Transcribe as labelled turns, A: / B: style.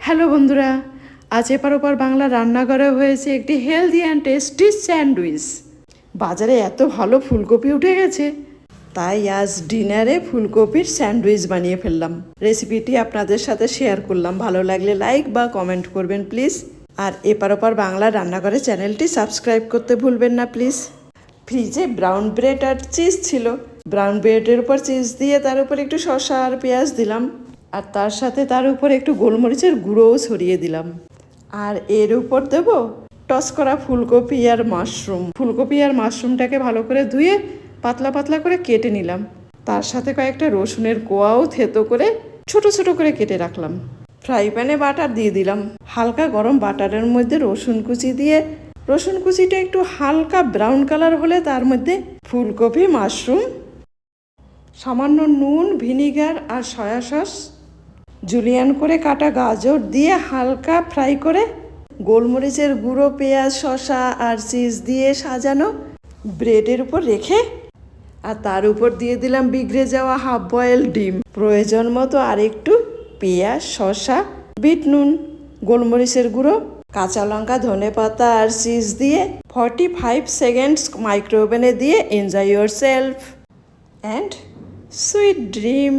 A: Hello বন্ধুরা, আজ এপার ওপার বাংলা রান্নাঘরে হয়েছে একটি হেলদি অ্যান্ড টেস্টি স্যান্ডউইচ। বাজারে এত ভালো ফুলকপি উঠে গেছে, তাই আজ ডিনারে ফুলকপির স্যান্ডউইচ বানিয়ে ফেললাম। রেসিপিটি আপনাদের সাথে শেয়ার করলাম। ভালো লাগলে লাইক বা কমেন্ট করবেন প্লিজ। আর এপার ওপার বাংলা রান্নাঘরে চ্যানেলটি সাবস্ক্রাইব করতে ভুলবেন না প্লিজ। ফ্রিজে ব্রাউন ব্রেড আর চিজ ছিল। ব্রাউন ব্রেডের উপর চিজ দিয়ে তার উপর একটু শসা আর পেঁয়াজ দিলাম, আর তার সাথে তার উপর একটু গোলমরিচের গুঁড়োও ছড়িয়ে দিলাম। আর এর উপর দেব টস করা ফুলকপি আর মাশরুম। ফুলকপি আর মাশরুমটাকে ভালো করে ধুয়ে পাতলা পাতলা করে কেটে নিলাম। তার সাথে কয়েকটা রসুনের কোয়াও থেতো করে ছোট ছোট করে কেটে রাখলাম। ফ্রাই প্যানে বাটার দিয়ে দিলাম। হালকা গরম বাটারের মধ্যে রসুন কুচি দিয়ে রসুন কুচিটা একটু হালকা ব্রাউন কালার হলে তার মধ্যে ফুলকপি, মাশরুম, সামান্য নুন, ভিনিগার আর সয়া সস, জুলিয়ান করে কাটা গাজর দিয়ে হালকা ফ্রাই করে গোলমরিচের গুঁড়ো, পেঁয়াজ, শসা আর চিজ দিয়ে সাজানো ব্রেডের উপর রেখে আর তার উপর দিয়ে দিলাম বিগড়ে যাওয়া হাফ বয়েল ডিম। প্রয়োজন মতো আর একটু পেঁয়াজ, শসা, বিট নুন, গোলমরিচের গুঁড়ো, কাঁচা লঙ্কা, ধনেপাতা আর চিজ দিয়ে 45 সেকেন্ডস মাইক্রোওভেনে দিয়ে enjoy your self and sweet dream.